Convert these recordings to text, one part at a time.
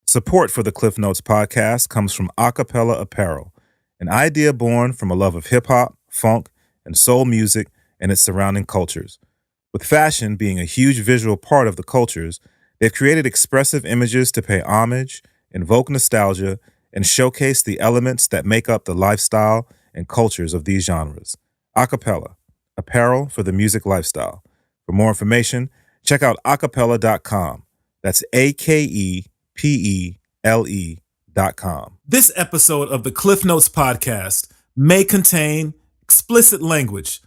Support for the Klyph Notes podcast comes from Acapella Apparel, an idea born from a love of hip-hop, funk, and soul music and its surrounding cultures. With fashion being a huge visual part of the cultures, they've created expressive images to pay homage, invoke nostalgia, and showcase the elements that make up the lifestyle and cultures of these genres. Acapella, apparel for the music lifestyle. For more information, check out acapella.com. That's AKEPELE.com. This episode of the Klyph Notes podcast may contain explicit language.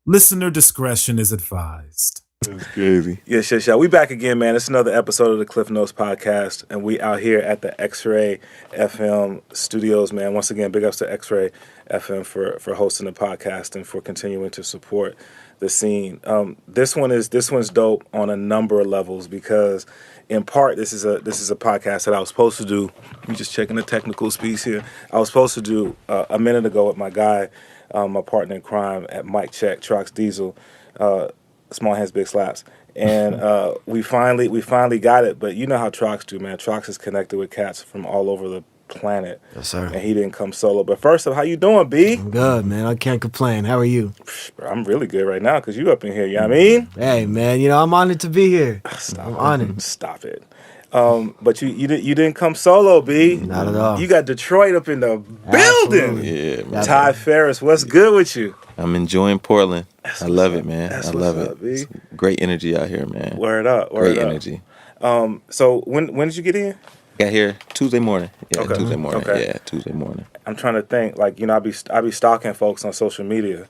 Listener discretion is advised. That's crazy. Yes. We back again, man. It's another episode of the Klyph Notes podcast, and we out here at the XRAY FM studios, man. Once again, big ups to XRAY FM for hosting the podcast and for continuing to support the scene. This one's dope on a number of levels because, in part, this is a podcast that I was supposed to do. I'm just checking the technical speeds here. I was supposed to do a minute ago with my guy, my partner in crime at Mic Check, Trox Diesel. Small hands, big slaps, and we finally got it. But you know how Trox do, man. Trox is connected with cats from all over the planet. Yes, sir. And he didn't come solo. But first off, how you doing, B? I'm good, man. I can't complain. How are you? Bro, I'm really good right now because you up in here. You know what I mean? Hey, man. You know I'm honored to be here. I'm honored. Stop it. But you didn't come solo, B. Not at all. You got Detroit up in the building. Yeah, man. Ty Farris, what's good with you? I'm enjoying Portland. I love it, man. That's I love what's it. up, B. It's great energy out here, man. Word up. Great energy. So when did you get in? Got here Tuesday morning. Yeah, Okay. Tuesday morning. Okay. Yeah, Tuesday morning. I'm trying to think. Like, you know, I be stalking folks on social media.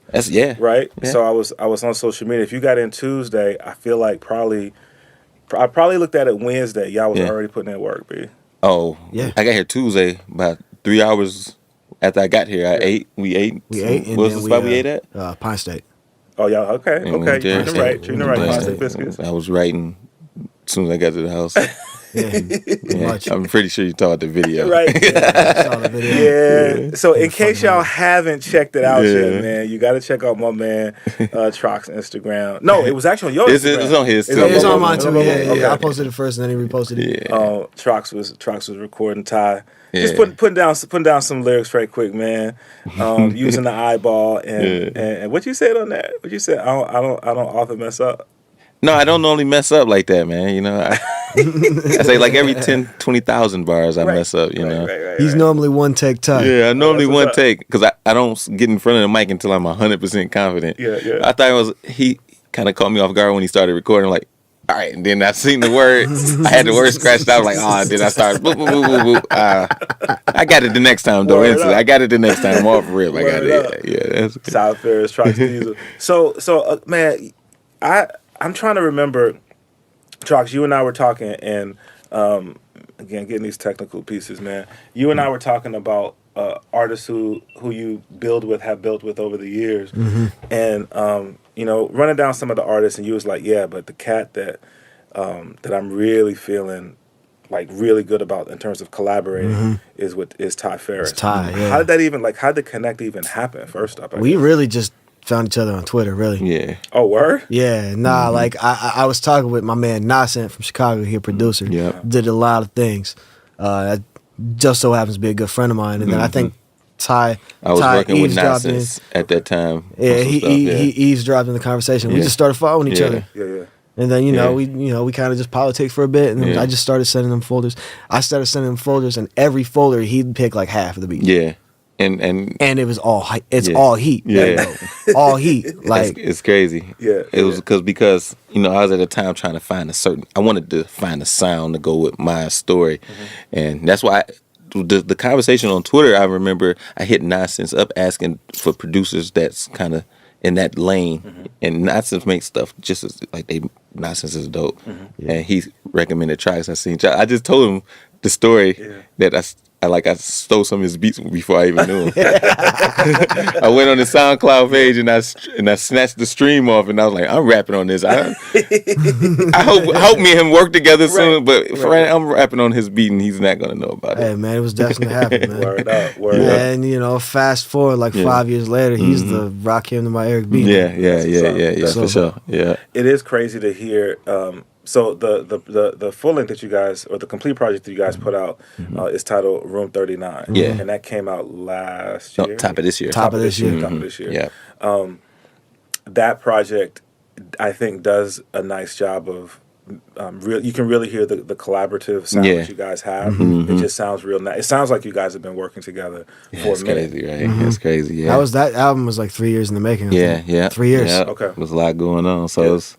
Right? Yeah. So I was on social media. If you got in Tuesday, I feel like I probably looked at it Wednesday. Y'all was already putting in work, B. Oh, Yeah. I got here Tuesday about 3 hours after I got here. We ate. And What was the then spot we ate at? Pine State. Oh, y'all, okay. And we went there. Treating the right. Plastic biscuits. I was writing as soon as I got to the house. Yeah. Yeah, Much. I'm pretty sure you saw the video. Right. I saw the video. Yeah. So in case y'all haven't checked it out Yeah. yet, man, you got to check out my man Trox Instagram. No, it was actually on your Instagram. It's on his, too. It's on mine too. Okay. Yeah. I posted it first and then he reposted it. Yeah. Trox was recording Ty. Just Yeah. putting down some lyrics right quick, man. Using the eyeball and what you said on that? What you said? I don't often mess up. No, I don't normally mess up like that, man. You know, I say like every 10, 20,000 bars I mess up, you know. Right. He's normally one take Ty. Yeah, I normally that's one what's up. take because I don't get in front of the mic until I'm 100% confident. Yeah. I thought he kind of caught me off guard when he started recording, like, all right, and then I seen the words. I had the words scratched out, like, oh, and then I started, boop, boop, boop, boop, boop. I got it the next time, though. Word Instantly. up. I got it the next time. I'm off rip. I got Word up. it. Yeah, that's good. Ty Farris, Trox Diesel. So man, I'm trying to remember. Trox, you and I were talking, and again, getting these technical pieces, man. You and I were talking about artists who you have built with over the years, and running down some of the artists, and you was like, yeah, but the cat that I'm really feeling like really good about in terms of collaborating is Ty Farris. It's Ty, yeah. How did the connect even happen? First up, We really just found each other on Twitter, really. Yeah. Oh, word? Yeah, like I was talking with my man Nascent from Chicago, here, producer. Yeah. Did a lot of things. That just so happens to be a good friend of mine. And then I think Ty I was working with eavesdropped Nonsense at that time. Yeah, on some he stuff, he eavesdropped in the conversation. We Yeah. just started following each Yeah. other. Yeah. And then, Yeah. we kind of just politics for a bit, and then Yeah. I just started sending them folders. I started sending them folders, and every folder he'd pick like half of the beats. Yeah. And And it was all it's Yeah. all heat. Yeah. Like, all heat. Like it's crazy. Yeah, It was because I was at a time trying to find I wanted to find a sound to go with my story, and that's why the conversation on Twitter. I remember I hit Nonsense up asking for producers that's kind of in that lane, and Nonsense makes stuff just as like Nonsense is dope, and he recommended tracks. I just told him the story that I stole some of his beats before I even knew him. I went on the SoundCloud page and I snatched the stream off, and I was like, I'm rapping on this. I hope me and him work together soon, but right. I'm rapping on his beat and he's not gonna know about it. hey man, it was destined to happen, man. Word up. And fast forward like 5 years later, he's the Rock Him to my Eric B. Yeah, So- for sure. Yeah. It is crazy to hear So the full length that you guys, or the complete project that you guys put out, is titled Room 39. Yeah. And that came out last No, year. top of this year. Top of this year. Top of this year. Yeah. That project, I think, does a nice job of you can really hear the collaborative sound that you guys have. It just sounds real nice. It sounds like you guys have been working together for It's a minute. crazy, right? It's crazy. Yeah. That album was like 3 years in the making. I think. Yeah. 3 years. Yeah. Okay. There's a lot going on. So it's,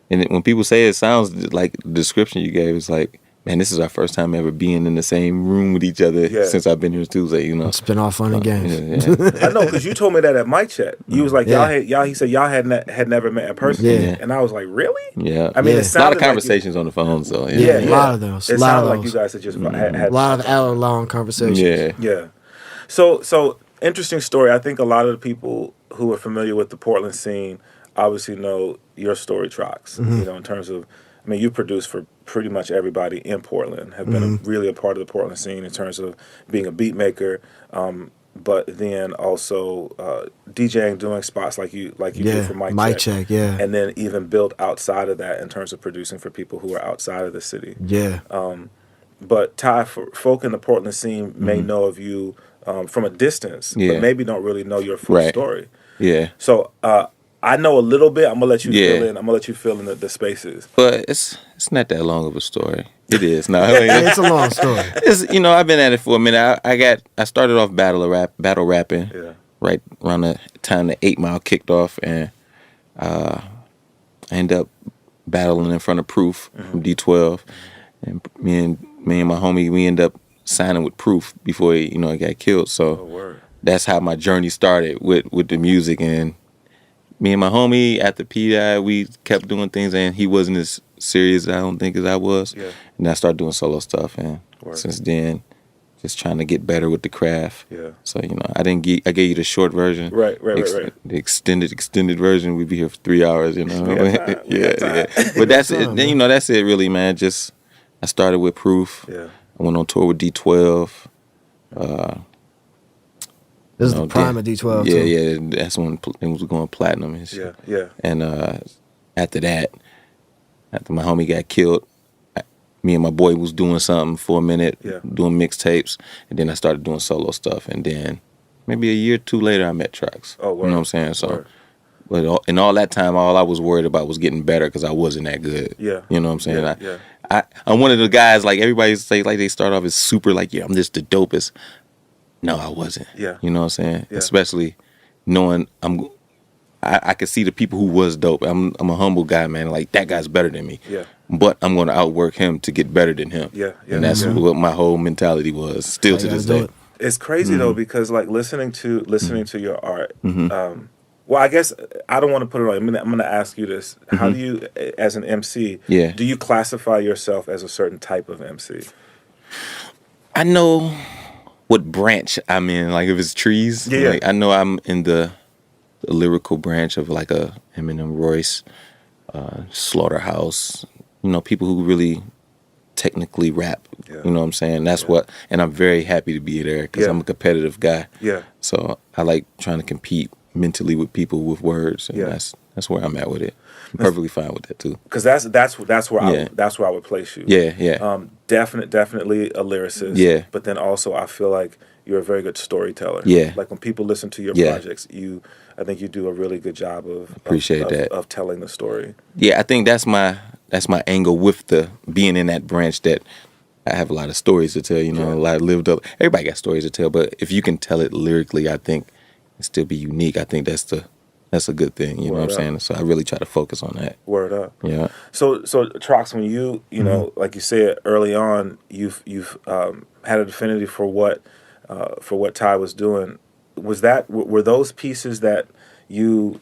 and when people say it sounds like the description you gave, it's like, man, this is our first time ever being in the same room with each other since I've been here Tuesday, you know. It's been all fun and games. I know, because you told me that at mic check. You was like, he said y'all had never met in person. Yeah. And I was like, really? Yeah. I mean, a it lot sounded of conversations on the phone, so Yeah, a lot of those. It sounded like you guys had just had A lot of hour-long conversations. Yeah. So interesting story. I think a lot of the people who are familiar with the Portland scene obviously know your story, Trox. You know, in terms of, I mean, you produced for pretty much everybody in Portland, have been really a part of the Portland scene in terms of being a beat maker, but then also DJing, doing spots like you did for Mic Check. And then even build outside of that in terms of producing for people who are outside of the city. Yeah. But Ty, for folk in the Portland scene may know of you from a distance, but maybe don't really know your full story. Yeah. So I know a little bit. I'm gonna let you fill in. I'm gonna let you fill in the spaces. But it's not that long of a story. It is. No, It's a long story. It's, you know, I've been at it for a minute. I started off battle rapping. Right around the time the 8 Mile kicked off, and I ended up battling in front of Proof from D12, and me and my homie, we ended up signing with Proof before he got killed. So that's how my journey started with the music. And me and my homie, after P died, we kept doing things, and he wasn't as serious, I don't think, as I was. And I started doing solo stuff, and since then, just trying to get better with the craft. So, I gave you the short version. Right. The extended version, we'd be here for 3 hours, Yeah. But that's it. Then, that's it really, man. Just, I started with Proof. I went on tour with D12. This is the prime of D12 too. Yeah, that's when it was going platinum and shit. And after that, after my homie got killed, me and my boy was doing something for a minute, doing mixtapes, and then I started doing solo stuff. And then maybe a year or two later, I met Trox. You know what I'm saying? So, but in all that time, all I was worried about was getting better because I wasn't that good. You know what I'm saying? I'm one of the guys, like everybody say, like they start off as super, like, I'm just the dopest. No, I wasn't. You know what I'm saying? Especially knowing I could see the people who was dope. I'm a humble guy, man. Like, that guy's better than me. But I'm going to outwork him to get better than him. And that's what my whole mentality was, still to this day. It's crazy though, because like listening to your art. Well, I guess I don't want to put it on. I'm going to ask you this: how do you, as an MC, do you classify yourself as a certain type of MC? I know what branch I'm in. Like, if it's trees, like, I know I'm in the lyrical branch of like a Eminem, Royce, Slaughterhouse. People who really technically rap. You know what I'm saying? That's what, and I'm very happy to be there because I'm a competitive guy. So I like trying to compete mentally with people with words, and that's where I'm at with it. I'm perfectly fine with that too. Because that's where I would place you. Definitely a lyricist. But then also I feel like you're a very good storyteller. Like when people listen to your projects, I think you do a really good job of of telling the story. I think that's my angle with the being in that branch, that I have a lot of stories to tell. A lot of lived up. Everybody got stories to tell, but if you can tell it lyrically, I think and still be unique. I think that's a good thing. You know what I'm saying? So I really try to focus on that. Word up. Yeah. So Trox, when you know, like you said early on, you've had an affinity for what Ty was doing. Were those pieces that you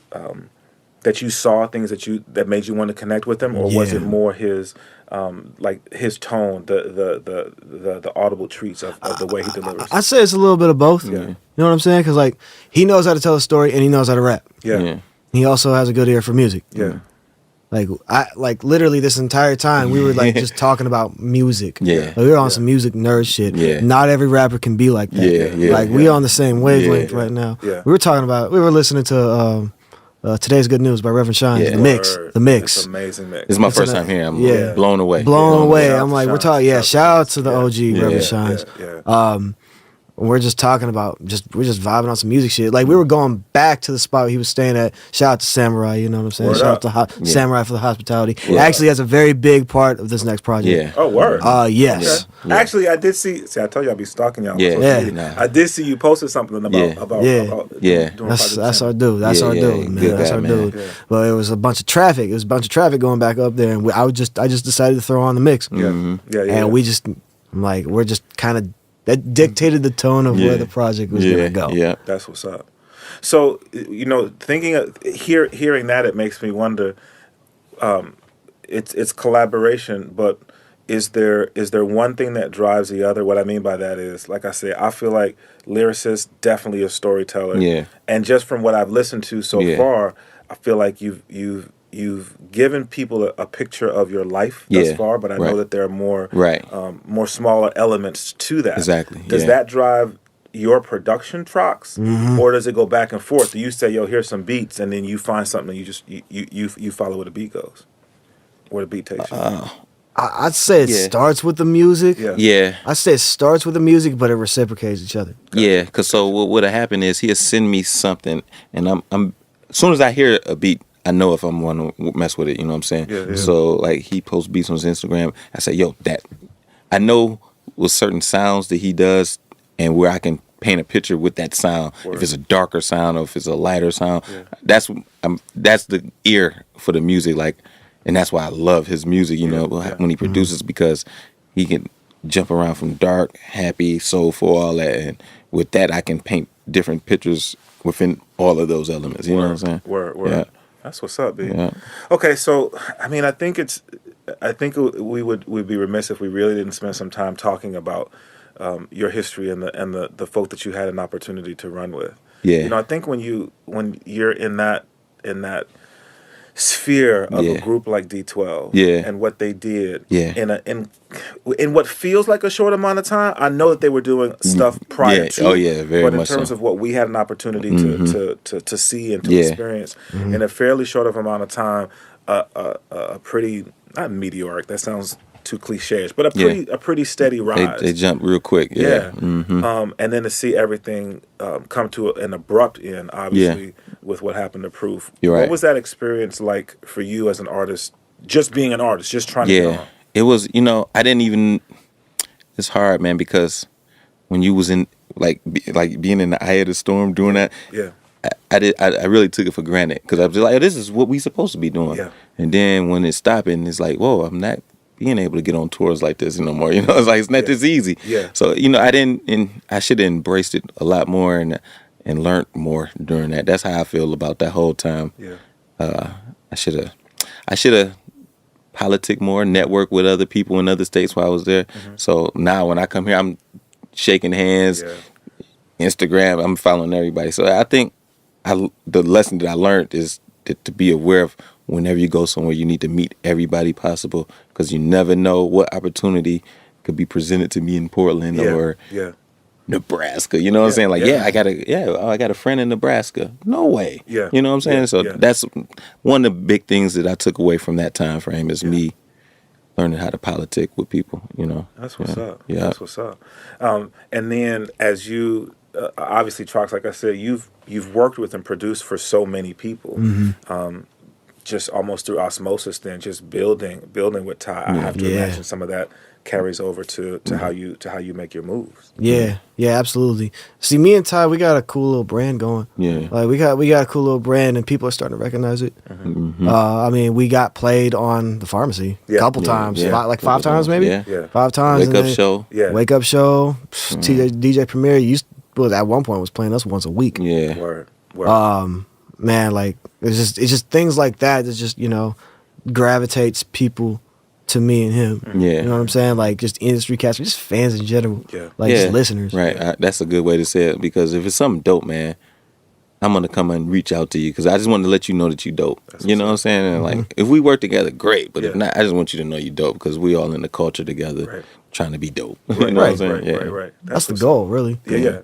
saw, things that made you want to connect with him, or was it more his his tone, the audible treats of the way he delivers? I'd say it's a little bit of both. You know what I'm saying? Because like he knows how to tell a story and he knows how to rap. He also has a good ear for music. Like literally this entire time we were like just talking about music. Like, we were on some music nerd shit. Not every rapper can be like that. We on the same wavelength right now. We were talking about, we were listening to Today's Good News by Reverend Shines. Yeah. The mix. It's amazing mix. This is my first time here. I'm blown away. Blown away. Shout I'm like, we're talking. Shout out to the OG Reverend Shines. We're just talking about we're just vibing on some music shit. Like we were going back to the spot where he was staying at. Shout out to Samurai, you know what I'm saying? Shout out to Samurai for the hospitality. Actually, that's a very big part of this next project. Yeah. Oh, word. Yes. Okay. Yeah. Actually, I did see. I told you I'd be stalking y'all. Yeah. I did see you posted something about That's our dude. That's our dude, man. That's our dude. Yeah. But it was a bunch of traffic. It was a bunch of traffic going back up there, and I just decided to throw on the mix. And we just we're just kind of. That dictated the tone of where the project was going to go. Yeah, that's what's up. So, hearing that, it makes me wonder. It's collaboration, but is there one thing that drives the other? What I mean by that is, like I said, I feel like lyricist, definitely a storyteller. Yeah. And just from what I've listened to so far, I feel like you've given people a picture of your life thus far, but I know that there are more smaller elements to that. Exactly. Does that drive your production, Trox, or does it go back and forth? Do you say, "Yo, here's some beats," and then you find something and you follow where the beat goes, where the beat takes you? I'd say it starts with the music. Yeah. I'd say it starts with the music, but it reciprocates each other. Yeah, because so what would have happened is he'll send me something, and I'm as soon as I hear a beat, I know if I'm going to mess with it, you know what I'm saying? Yeah. So, like, he posts beats on his Instagram. I say, yo, I know with certain sounds that he does and where I can paint a picture with that sound. Word. If it's a darker sound or if it's a lighter sound, that's the ear for the music. Like, and that's why I love his music, you know, when he produces, because he can jump around from dark, happy, soulful, all that. And with that, I can paint different pictures within all of those elements. You know what I'm saying? Word. Yeah. That's what's up, B. Yeah. Okay, so I mean, I think we'd be remiss if we really didn't spend some time talking about your history and the folk that you had an opportunity to run with. Yeah. You know, I think when you're in that sphere of a group like D12 and what they did in what feels like a short amount of time, I know that they were doing stuff prior to. Oh yeah, very much. But in terms of what we had an opportunity to see and to experience in a fairly short of amount of time, a pretty, not meteoric, that sounds too cliche-ish, but a pretty steady rise. They jump real quick. Yeah. And then to see everything come to an abrupt end, obviously, with what happened to Proof. You're right. What was that experience like for you as an artist, just being an artist, just trying to get on? It was, I didn't even, it's hard, man, because when you was in, like being in the eye of the storm doing that, I really took it for granted, because I was like, this is what we supposed to be doing. Yeah. And then when it's stopping, it's like, whoa, I'm not being able to get on tours like this no more. It's like, it's not this easy. Yeah. So, I should have embraced it a lot more and learned more during that. That's how I feel about that whole time. Yeah. I should have politic more, network with other people in other states while I was there. So now when I come here, I'm shaking hands, Instagram, I'm following everybody. So I think the lesson that I learned is to be aware of whenever you go somewhere, you need to meet everybody possible, because you never know what opportunity could be presented to me in Portland or Nebraska. You know what I'm saying? Like, I got a friend in Nebraska. No way. Yeah. You know what I'm saying? So that's one of the big things that I took away from that time frame is me learning how to politic with people, That's what's up. Yeah. That's what's up. And then as you, obviously, Trox, like I said, you've worked with and produced for so many people. Just almost through osmosis, then just building with Ty. I have to imagine some of that carries over to how you make your moves. Yeah, absolutely. See, me and Ty, we got a cool little brand going. Yeah, like we got a cool little brand, and people are starting to recognize it. I mean, we got played on the Pharmacy a couple times, like 5 times maybe. Yeah. 5 times. Wake Up Show. Yeah. Wake Up Show. DJ Premier at one point was playing us once a week. Yeah. Word. Man, like it's just things like that just gravitates people to me and him. Yeah, you know what I'm saying? Like just industry cats, just fans in general. Yeah, like just listeners. Right, that's a good way to say it, because if it's something dope, man, I'm gonna come and reach out to you, because I just want to let you know that you dope. You know what I'm saying? And like if we work together, great. But if not, I just want you to know you dope, because we all in the culture together, trying to be dope. You know what I'm saying? Right. That's the goal, really. Yeah.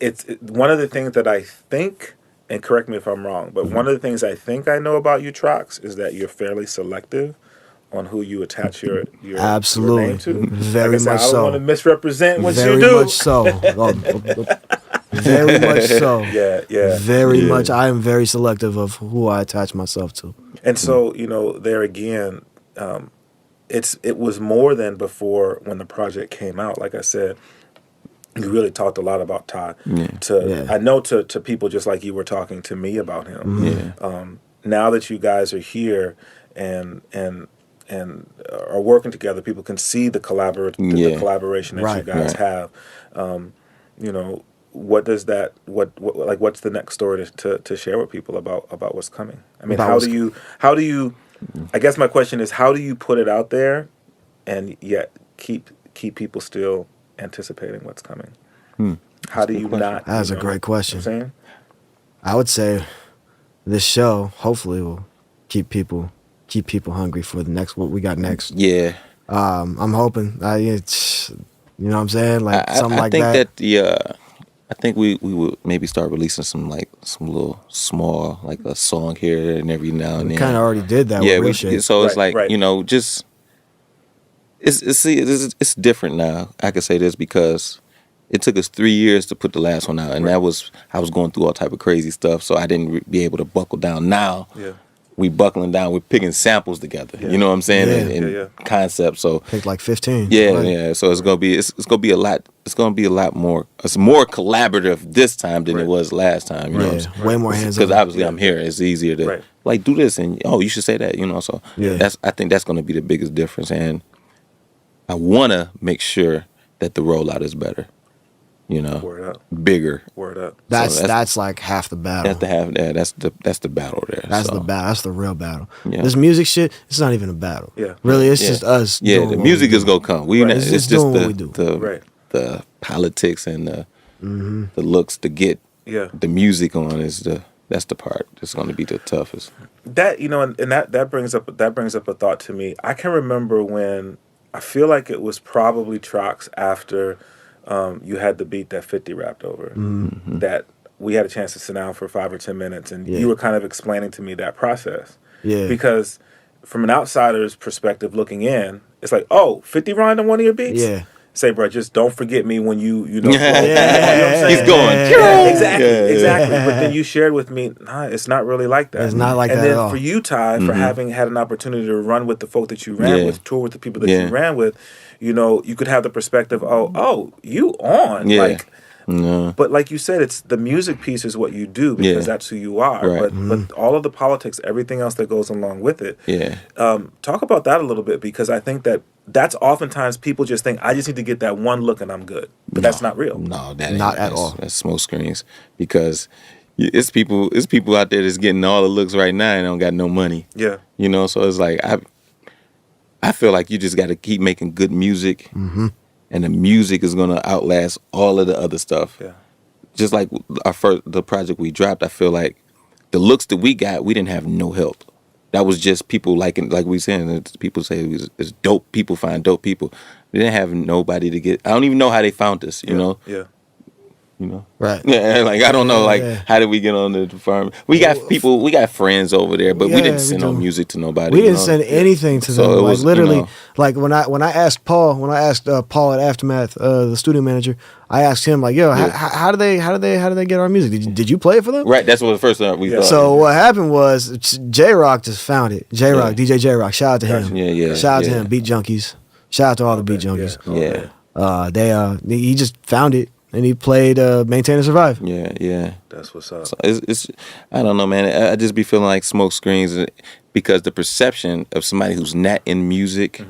It's one of the things that I think and correct me if I'm wrong, but one of the things I think I know about you, Trox, is that you're fairly selective on who you attach your absolutely name to. Very like I much said, I so. don't want to misrepresent what Very you do. much so. Very much so. Yeah. Very much. I am very selective of who I attach myself to. And so, there again, it was more than before when the project came out. Like I said, you really talked a lot about Ty. I know to people just like you were talking to me about him. Now that you guys are here and are working together, people can see the collaboration that you guys have. What does that what's the next story to share with people about what's coming? I mean, how do you I guess my question is, how do you put it out there and yet keep people still anticipating what's coming? How do you not? That's a great question. You know what I'm saying? I would say this show hopefully will keep people hungry for what we got next. Yeah. I'm hoping. You know what I'm saying? Like something like that. I think we would maybe start releasing some little small, like a song here and every now and then. We kind of already did that. Yeah, with shit. So it's just it's different now. I can say this because it took us 3 years to put the last one out, and I was going through all type of crazy stuff, so I didn't be able to buckle down. Now we buckling down, we're picking samples together. You know what I'm saying? And concepts. So picked like 15. Yeah. So it's gonna be a lot more. It's more collaborative this time than it was last time. You know what I'm saying? Way more hands-on. Because obviously I'm here. It's easier to like do this and you should say that. So I think that's gonna be the biggest difference, and I wanna make sure that the rollout is better. Word up. Bigger. Word up. That's like half the battle. That's the half. Yeah, that's the battle there. That's the battle. That's the real battle. Yeah. This music shit, it's not even a battle. Yeah. Really, it's just us. Yeah, the music is gonna come. It's just the politics and the looks to get the music on that's the part that's gonna be the toughest. That and that brings up a thought to me. I can remember when I feel like it was probably Trox after. You had the beat that 50 rapped over, that we had a chance to sit down for 5 or 10 minutes, and you were kind of explaining to me that process. Yeah. Because from an outsider's perspective looking in, it's like, 50 rhymed on one of your beats? Yeah. Say, bro, just don't forget me when you know. You know what I'm saying? He's going. Exactly. But then you shared with me, it's not really like that. It's not like that at all. And then for you, Ty, for having had an opportunity to run with the folk that you ran with, tour with the people that you ran with, you could have the perspective, you on. Yeah. Like, but like you said, it's the music piece is what you do because that's who you are. Right. But all of the politics, everything else that goes along with it. Yeah. Talk about that a little bit, because I think that's oftentimes people just think, I just need to get that one look and I'm good. But that's not real. No, that not at all. That's smoke screens, because it's people out there that's getting all the looks right now and don't got no money. Yeah. So it's like I feel like you just got to keep making good music, and the music is gonna outlast all of the other stuff. Yeah. Just like the project we dropped, I feel like the looks that we got, we didn't have no help. That was just people like we saying. People say it's dope. People find dope people. We didn't have nobody to get. I don't even know how they found us. You know. Yeah. Right. Yeah, like I don't know, how did we get on the farm? We got people, we got friends over there, but we didn't send no music to nobody. We didn't send anything to them. Like literally, like when I asked Paul at Aftermath, the studio manager, I asked him like, how do they get our music? Did you play it for them? Right, that's what the first time we thought. So what happened was J-Rock just found it. J-Rock, DJ J-Rock, shout out to him. Yeah. Shout out to him, Beat Junkies. Shout out to all the Beat Junkies. He just found it. And he played Maintain and Survive. Yeah. That's what's up. So it's I don't know, man. I just be feeling like smoke screens because the perception of somebody who's not in music.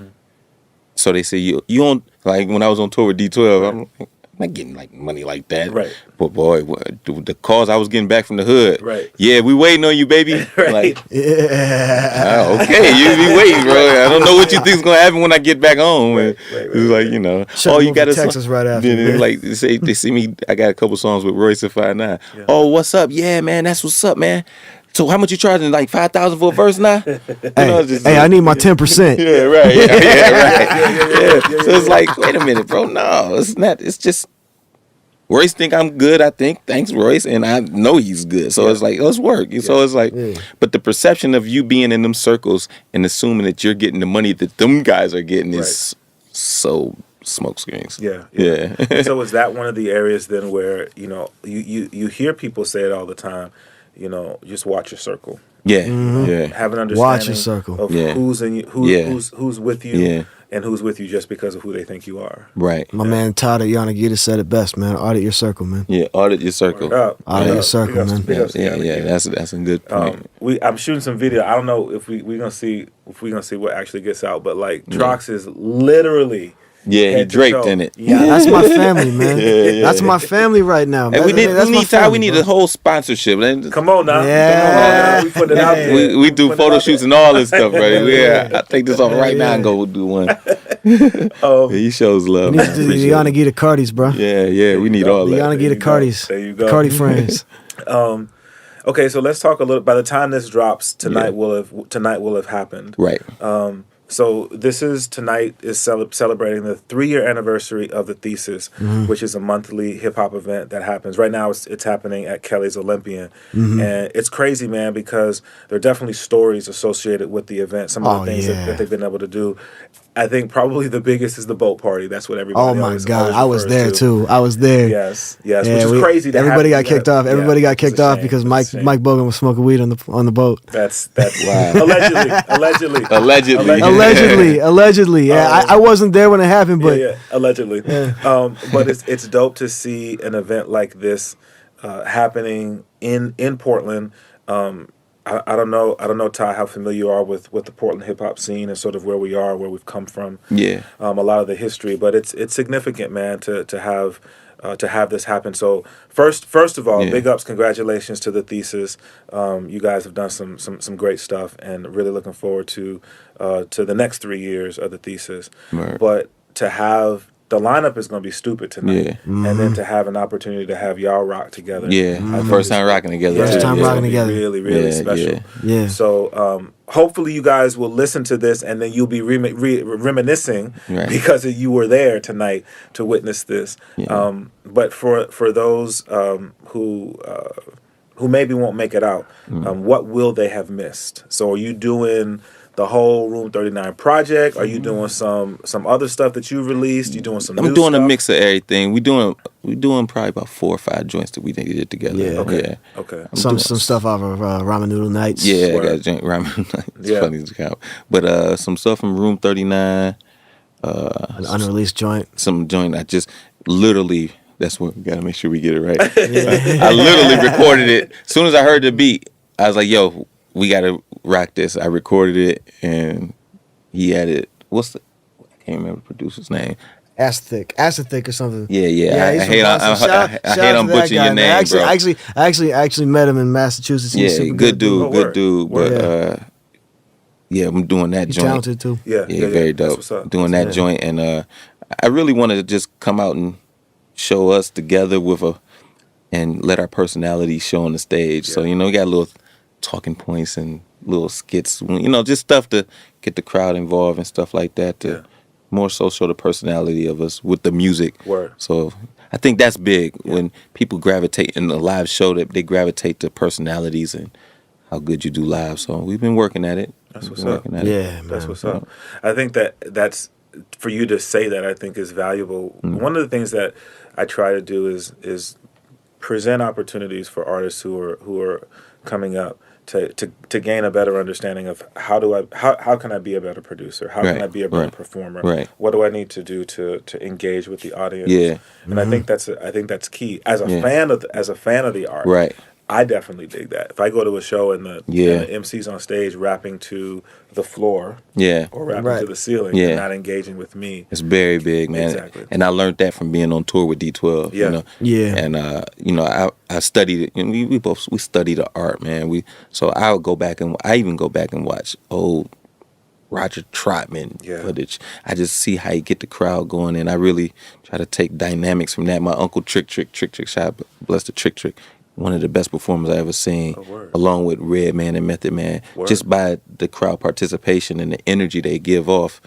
So they say you don't, like when I was on tour with D12, I'm like, I'm not getting like money like that. Right. But boy, the calls I was getting back from the hood. Right. Yeah, we waiting on you, baby. Right. Like, okay, you be waiting, bro. I don't know what you think's gonna happen when I get back home. Right. It's like, you got to text us right after. Then like they see me. I got a couple songs with Royce and 5'9". Yeah. Oh, what's up? Yeah, man, that's what's up, man. So how much you charging? Like $5,000 for a verse now? Hey, I need my 10%. Yeah, right. Yeah, right. Yeah. So it's like, wait a minute, bro. No, it's not. It's just Royce think I'm good, I think. Thanks, Royce. And I know he's good. So it's like, let's work. So it's like, but the perception of you being in them circles and assuming that you're getting the money that them guys are getting is so smoke screens. Yeah. So is that one of the areas then where, you know, you hear people say it all the time, you know, just watch your circle. Yeah. Have an understanding Watch your circle. of who's in you, who's with you, and who's with you just because of who they think you are. Right. My man Todd at Yanagita said it best, man. Audit your circle, man. Yeah, audit your circle. Audit your circle, man. That's a good point. I'm shooting some video. I don't know if we're gonna see what actually gets out, but like Trox is literally. Yeah, he draped in it. Yeah, that's my family, man. That's my family right now, man. And we need a whole sponsorship. Come on now. Yeah. We put it out there. We do photo shoots and all this stuff, right? I take this off right now and go do one. He shows love. We need to do the Yanagita Cardis, bro. Yeah, we need all that. The Yanagita Cardis. There you go. Cardi friends. Okay, so let's talk a little. By the time this drops, tonight will have happened. Right. So tonight is celebrating the 3-year anniversary of the Thesis, which is a monthly hip hop event that happens. Right now it's happening at Kelly's Olympian. And it's crazy, man, because there are definitely stories associated with the event, some of the things that they've been able to do. I think probably the biggest is the boat party. That's what everybody always I was there too. I was there. Yes, which is crazy. Everybody got kicked off. Everybody got kicked off because Mike Bogan was smoking weed on the boat. That's wow. Allegedly. Yeah, I wasn't there when it happened, but allegedly. But it's dope to see an event like this happening in Portland. I don't know, Ty, how familiar you are with the Portland hip hop scene and sort of where we are, where we've come from. Yeah. A lot of the history, but it's significant, man, to have this happen. So first of all, big ups, congratulations to the Thesis. You guys have done some great stuff, and really looking forward to the next 3 years of the Thesis. Right. But to have the lineup is going to be stupid tonight, and then to have an opportunity to have y'all rock together. First time rocking together. First time rocking together. Really special. Yeah. So hopefully you guys will listen to this, and then you'll be reminiscing because you were there tonight to witness this. But for those who maybe won't make it out, what will they have missed? So are you doing the whole Room 39 project? Are you doing some other stuff that you released? You doing some? I'm doing a mix of everything. We doing probably about 4 or 5 joints that we did together. Okay. Some stuff off of Ramen Noodle Nights. I got a joint Ramen Noodle Nights. It's funny to count. But some stuff from Room 39. An unreleased joint. Some joint I just literally. That's what we gotta make sure we get it right. I literally recorded it as soon as I heard the beat. I was like, "Yo, we gotta rock this." I recorded it, and he added I can't remember the producer's name. Acid Thick or something. Yeah. I hate on butchering your name, bro. I actually met him in Massachusetts. Yeah, good dude. But I'm doing that He's joint. Talented too. Yeah, very dope. Doing that joint, and I really wanted to just come out and show us together and let our personality show on the stage. So we got little talking points and little skits, just stuff to get the crowd involved and stuff like that, to more so show the personality of us with the music. So I think that's big when people gravitate in the live show, that they gravitate to personalities and how good you do live. So we've been working at it. That's what's up. That's what's up. I think that's for you to say that, I think is valuable. One of the things that I try to do is present opportunities for artists who are coming up to gain a better understanding of how can I be a better producer? How can I be a better performer? What do I need to do to engage with the audience? And I think that's key. As a fan of the art, I definitely dig that. If I go to a show and the MC's on stage rapping to the floor, or rapping to the ceiling, and not engaging with me, it's very big, man. Exactly. And I learned that from being on tour with D12. And I studied it. We studied the art, man. So I would go back and I even go back and watch old Roger Troutman footage. I just see how you get the crowd going, and I really try to take dynamics from that. My uncle Trick, shout out, bless the Trick. One of the best performers I ever seen, along with Redman and Method Man. Just by the crowd participation and the energy they give off,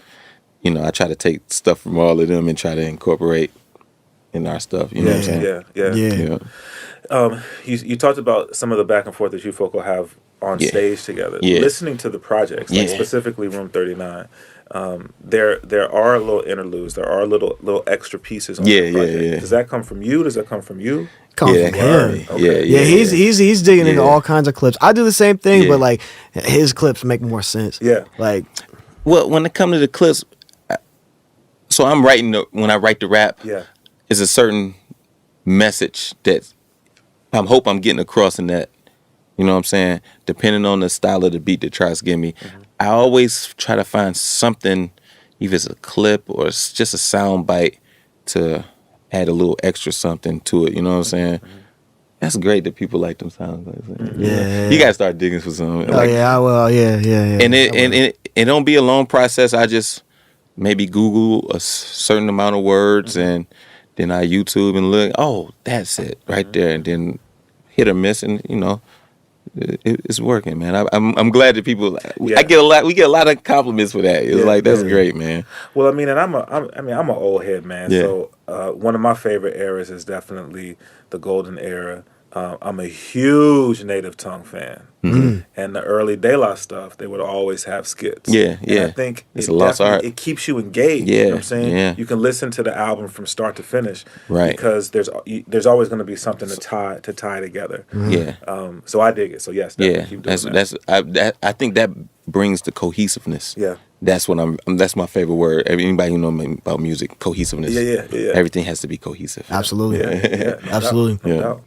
I try to take stuff from all of them and try to incorporate in our stuff. You know what I'm saying? Yeah. You talked about some of the back and forth that you folk will have on stage together. Listening to the projects, like specifically Room 39, there are little interludes. There are little extra pieces on the project. Does that come from you? Does that come from you? Come from him. He's digging into all kinds of clips. I do the same thing, but like his clips make more sense. Yeah. Like, well, when it comes to the clips, so I'm writing when I write the rap. Yeah. It's a certain message that I hope I'm getting across in that. You know what I'm saying? Depending on the style of the beat that Trox give me, I always try to find something, either it's a clip or it's just a sound bite to add a little extra something to it. You know what I'm saying? That's great that people like them sounds. You gotta start digging for some. I will. Yeah. And it don't be a long process. I just maybe Google a certain amount of words and then I YouTube and look. Oh, that's it right there, and then hit or miss, and you know. It's working, man. I'm glad that people. I get a lot. We get a lot of compliments for that. It's like that's great, man. Well, I mean, and I'm an old head, man. Yeah. So one of my favorite eras is definitely the golden era. I'm a huge Native Tongue fan, and the early De La stuff, they would always have skits. And I think it's a lost art. It keeps you engaged. You know what I'm saying? You can listen to the album from start to finish, right? Because there's always going to be something to tie together. So I dig it. So yes, keep doing that. I think that brings the cohesiveness. Yeah. That's what that's my favorite word. Anybody who knows me about music, cohesiveness. Yeah. Everything has to be cohesive. Absolutely. Absolutely. No doubt.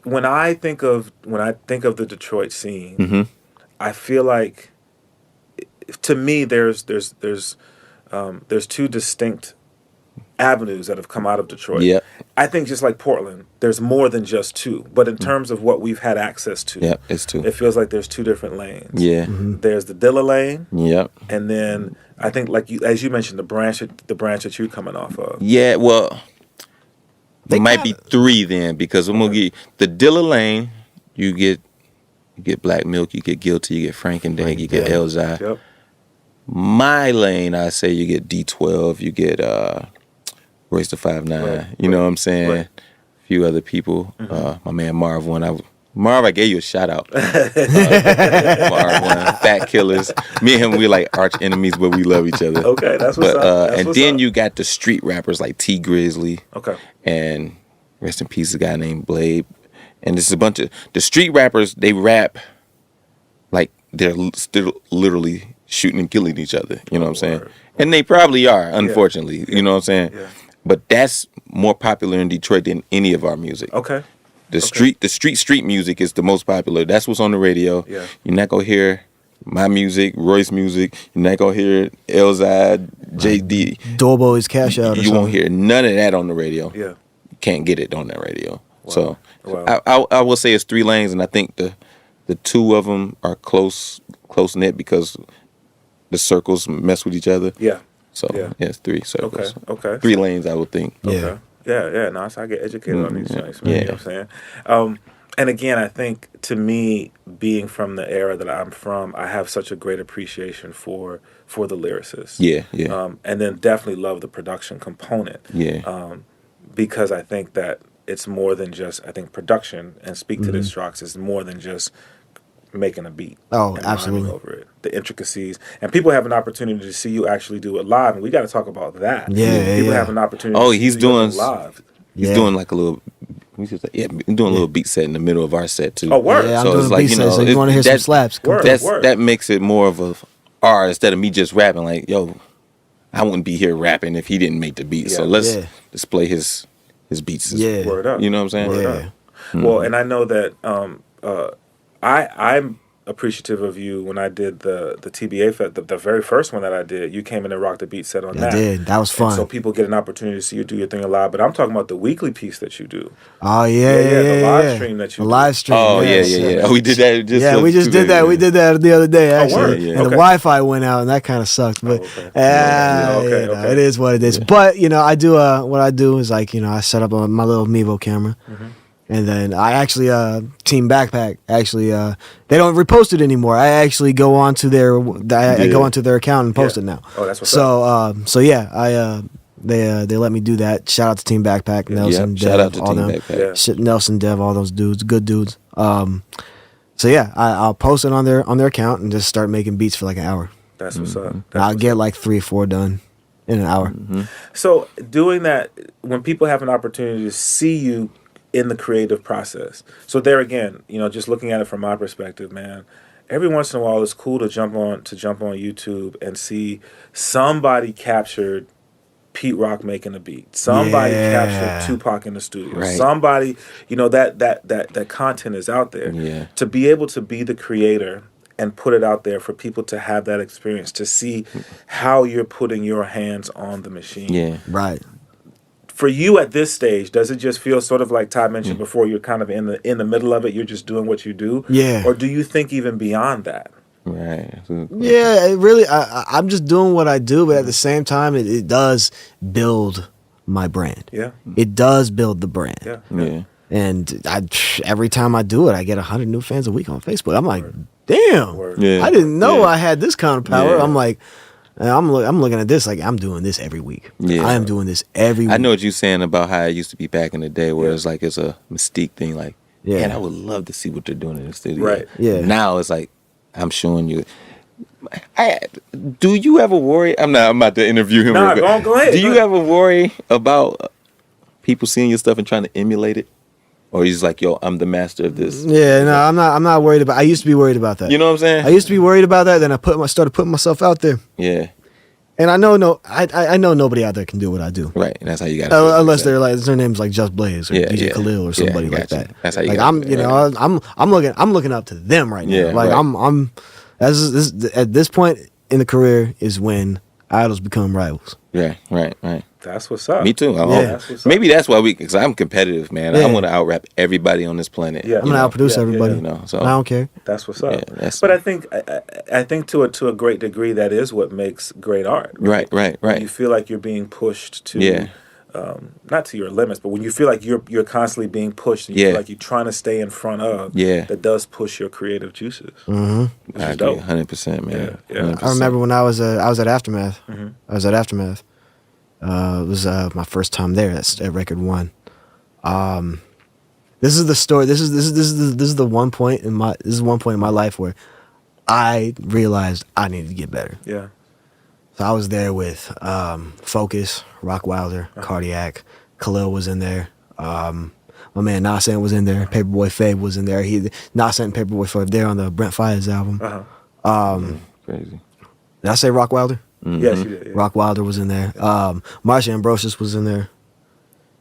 When I think of the Detroit scene, I feel like, to me, there's two distinct avenues that have come out of Detroit. Yeah. I think just like Portland, there's more than just two. But in terms of what we've had access to, it's two. It feels like there's two different lanes. Yeah. There's the Dilla lane. Yep. And then I think, like as you mentioned, the branch that you're coming off of. Yeah. Well. There might be three then, because I'm gonna get the Dilla lane. You get Black Milk, you get Guilty, you get Frank and Dank, you get Elzai. Yep. My lane, I say you get D12, you get Royce the 5'9". You know what I'm saying? Right. A few other people. My man Marv I gave you a shout out. Marv Fat Killers. Me and him, we're like arch enemies, but we love each other. Okay, that's what's up. And then you got the street rappers like T Grizzly. Okay. And rest in peace, a guy named Blade. And this is a bunch of the street rappers. They rap like they're still literally shooting and killing each other. You know what I'm saying? And they probably are, unfortunately. You know what I'm saying? Yeah. But that's more popular in Detroit than any of our music. Okay. The street music is the most popular. That's what's on the radio. Yeah. You're not gonna hear my music, Royce music. You're not gonna hear Elzai, JD. Doorboy's Cash Out. You won't hear none of that on the radio. Yeah. You can't get it on that radio. Wow. So I will say it's three lanes, and I think the two of them are close knit because the circles mess with each other. Yeah. So it's three circles. Okay. 3 lanes, I would think. Okay. Yeah. No, so I get educated on these things, man. You know what I'm saying? And again, I think, to me, being from the era that I'm from, I have such a great appreciation for the lyricists. Yeah. And then definitely love the production component. Yeah. Because I think that it's more than just, I think production, and speak to this, Trox, is more than just making a beat. Oh, and absolutely. over it. The intricacies. And people have an opportunity to see you actually do it live, and we got to talk about that. People have an opportunity to he's see doing you live. He's doing like a little. He's doing a little beat set in the middle of our set too. Oh, word! Yeah, I'm doing a beat set, so you want to hear some slaps? Word. That makes it more of a R instead of me just rapping. Like, yo, I wouldn't be here rapping if he didn't make the beat. So let's display his beats. Word up. You know what I'm saying? Word up. Well, and I know that I'm appreciative of you when I did the TBA the very first one that I did. You came in and rocked the beat set on that. I did. That was fun. And so people get an opportunity to see you do your thing live. But I'm talking about the weekly piece that you do. Oh yeah, the live stream that you do. Live stream. Oh yeah. Oh, we did that. We just did that. We did that the other day actually. Word. And the Wi-Fi went out, and that kind of sucked. But it is what it is. But I do what I do is like I set up my little Mevo camera. And then I actually, Team Backpack, actually, they don't repost it anymore. I actually go onto their, I go onto their account and post it now. Oh, that's what's up. So yeah, they let me do that. Shout out to Team Backpack, Nelson, Dev, shout out to all Team them. Backpack. Nelson, Dev, all those dudes, good dudes. So yeah, I'll post it on their account and just start making beats for like an hour. That's what's up. I'll get like 3 or 4 done in an hour. So doing that, when people have an opportunity to see you in the creative process. So there again, just looking at it from my perspective, man, every once in a while it's cool to jump on YouTube and see somebody captured Pete Rock making a beat. Somebody captured Tupac in the studio. Right. Somebody, that content is out there. Yeah. To be able to be the creator and put it out there for people to have that experience, to see how you're putting your hands on the machine. Yeah. Right. For you at this stage, does it just feel sort of like Ty mentioned before, you're kind of in the middle of it, you're just doing what you do? Yeah. Or do you think even beyond that? Right. Yeah, it really, I'm just doing what I do, but at the same time, it does build my brand. Yeah. It does build the brand. Yeah. Yeah. And every time I do it, I get 100 new fans a week on Facebook. I'm like, damn, Yeah. I didn't know I had this kind of power. Yeah. I'm like, I'm looking at this like I'm doing this every week. Yeah. I am doing this every week. I know what you're saying about how it used to be back in the day, where it's like it's a mystique thing. Like, man, I would love to see what they're doing in the studio. Right. Yeah. Now it's like I'm showing you. Do you ever worry? I'm about to interview him. Nah, go ahead. Do you ever worry about people seeing your stuff and trying to emulate it? Or he's like, yo, I'm the master of this. Yeah, no, I'm not worried about. I used to be worried about that. You know what I'm saying? I used to be worried about that. Then I started putting myself out there. Yeah. And I know I know nobody out there can do what I do. Right. And that's how you got to unless they're like their name's like Just Blaze or DJ Khalil or somebody like gotcha. that. That's how you like got I'm looking up to them right now. Yeah, like right. I'm at this point in the career is when idols become rivals. Yeah, right. That's what's up. Me too. That's what's up. Maybe that's why because I'm competitive, man. Yeah. I want to out-rap everybody on this planet. Yeah. I'm gonna outproduce everybody. You know, so I don't care. That's what's up. Yeah, but I think to a great degree that is what makes great art. Right. When you feel like you're being pushed to, not to your limits, but when you feel like you're constantly being pushed and you feel like you're trying to stay in front of, that does push your creative juices. Mm-hmm. I agree, 100%, man. Yeah. 100%. I remember when I was at Aftermath. I was at Aftermath. It was my first time there. That's at Record One. This is the story. This is the one point in my life where I realized I needed to get better. Yeah. So I was there with Focus, Rock Wilder, Cardiac, Khalil was in there. My man Nassan was in there. Paperboy Fave was in there. Nassan and Paperboy Fave there on the Brent Fires album. Crazy. Did I say Rock Wilder? Mm-hmm. Yes, you did. Yeah. Rock Wilder was in there. Marsha Ambrosius was in there.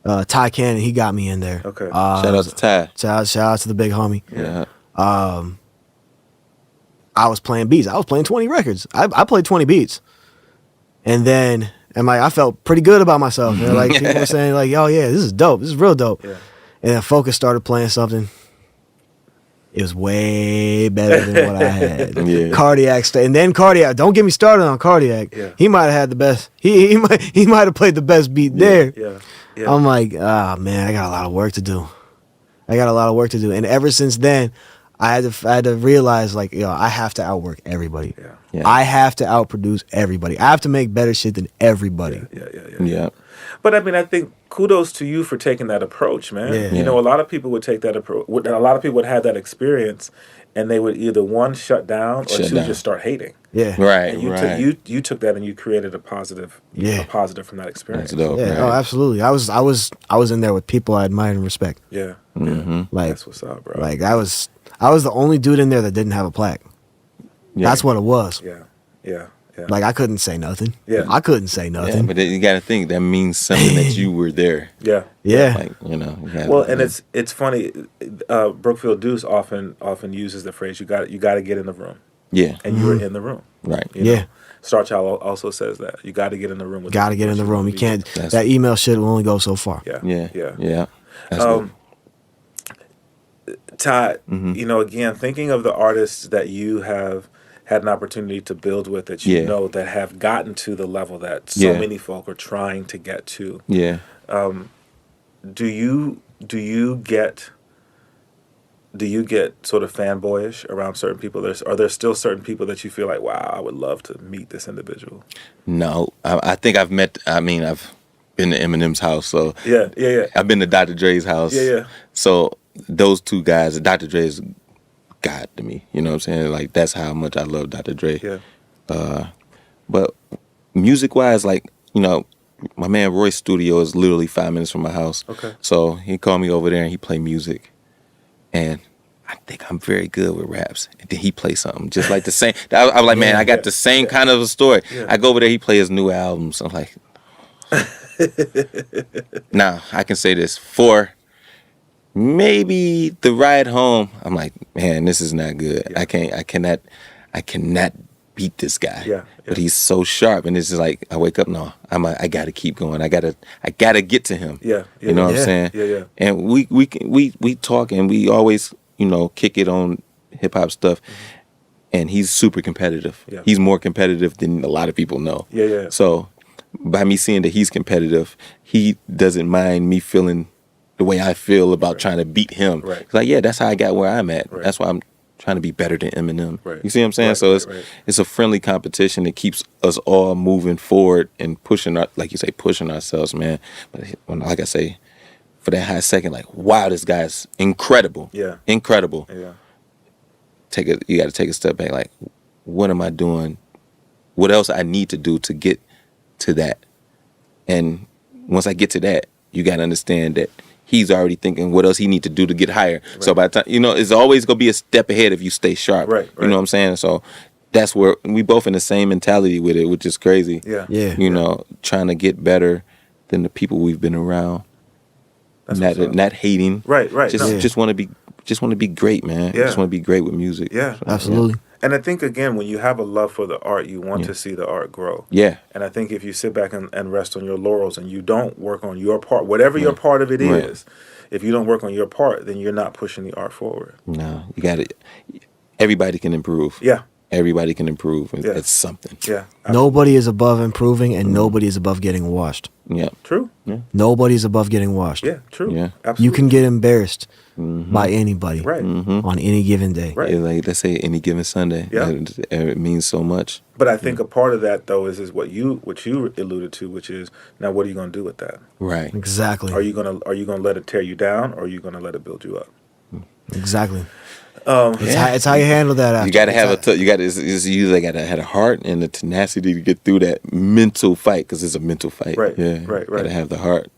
Ty Cannon, he got me in there. Okay. Shout out to Ty. Shout out to the big homie. Yeah. I was playing beats. I was playing 20 records. I played 20 beats. And then I felt pretty good about myself. You know, like people were saying like, "Oh yeah, this is dope. This is real dope." Yeah. And then Focus started playing something. It was way better than what I had. Yeah. Cardiac, and then Cardiac. Don't get me started on Cardiac. Yeah. He might have had the best. He might have played the best beat there. Yeah. I'm like, man, I got a lot of work to do. And ever since then, I had to realize like, I have to outwork everybody. Yeah. I have to outproduce everybody. I have to make better shit than everybody. Yeah. But I think kudos to you for taking that approach, man. Yeah. You know, a lot of people would take that approach. A lot of people would have that experience, and they would either one shut down or two just start hating. Yeah. Right. And you took that and you created a positive. A positive from that experience. That's dope. Yeah. Right. Oh, absolutely. I was in there with people I admired and respect. Yeah. Mm-hmm. Like that's what's up, bro. Like I was the only dude in there that didn't have a plaque. Yeah. That's what it was. Yeah. Like I couldn't say nothing. Yeah. I couldn't say nothing. Yeah, but then you got to think that means something that you were there. Yeah. Like, Well, and it's funny. Brookfield Deuce often uses the phrase "you got to get in the room." Yeah. And you were in the room. Right. You know? Star Child also says that you got to get in the room. Got to get in the room. You can't. That email shit will only go so far. Yeah. That's dope. Todd, again, thinking of the artists that you have had an opportunity to build with, that you know that have gotten to the level that so many folk are trying to get to. Yeah. Do you do you get sort of fanboyish around certain people? Are there still certain people that you feel like, wow, I would love to meet this individual? No, I think I've met. I mean, I've been to Eminem's house, so Yeah. I've been to Dr. Dre's house. Yeah. So those two guys, Dr. Dre is God to me. You know what I'm saying? Like, that's how much I love Dr. Dre. Yeah. But music wise, like, you know, my man Royce studio is literally 5 minutes from my house. Okay. So he called me over there and he played music. And I think I'm very good with raps. And then he plays something just like the same. I was like, man, I got the same kind of a story. Yeah. I go over there, he plays his new albums. I'm like, now I can say this. For maybe the ride home, I'm like, man, this is not good. Yeah. I cannot beat this guy. Yeah. But he's so sharp, and it's just like I wake up. No, I gotta keep going. I gotta get to him. Yeah. You know what I'm saying? Yeah. And we talk, and we always, you know, kick it on hip hop stuff. And he's super competitive. Yeah. He's more competitive than a lot of people know. Yeah. So by me seeing that he's competitive, he doesn't mind me feeling the way I feel about trying to beat him. Right. It's like, yeah, that's how I got where I'm at. Right. That's why I'm trying to be better than Eminem. Right. You see what I'm saying? Right, So right. it's a friendly competition that keeps us all moving forward and pushing like you say, pushing ourselves, man. But like I say, for that high second, like, wow, this guy's incredible. Yeah. Incredible. Yeah. You got to take a step back. Like, what am I doing? What else I need to do to get to that? And once I get to that, you got to understand that he's already thinking what else he need to do to get higher. Right. So by the time, you know, it's always going to be a step ahead if you stay sharp. Right. You know what I'm saying? So that's where we both in the same mentality with it, which is crazy. Yeah. You know, trying to get better than the people we've been around. Not hating. Right. Just want to be great, man. Yeah. Just want to be great with music. Yeah. So, Absolutely. And I think, again, when you have a love for the art, you want to see the art grow. Yeah. And I think if you sit back and rest on your laurels and you don't work on your part, whatever your part of it is, if you don't work on your part, then you're not pushing the art forward. No, you got it. Everybody can improve. Yeah. Everybody can improve. Yeah. It's something. Yeah. Nobody is above improving, and nobody is above getting washed. Yeah. True. Nobody's above getting washed. Yeah, true. Yeah. Absolutely. You can get embarrassed by anybody Right. on any given day. Right. Yeah, like, let's say any given Sunday. Yeah. It means so much. But I think a part of that, though, is what you alluded to, which is, now what are you going to do with that? Right. Exactly. Are you gonna let it tear you down, or are you going to let it build you up? Exactly. It's how you handle that. After. You got to have you either got to have a heart and the tenacity to get through that mental fight, because it's a mental fight. Right. Yeah. Right. Got to have the heart.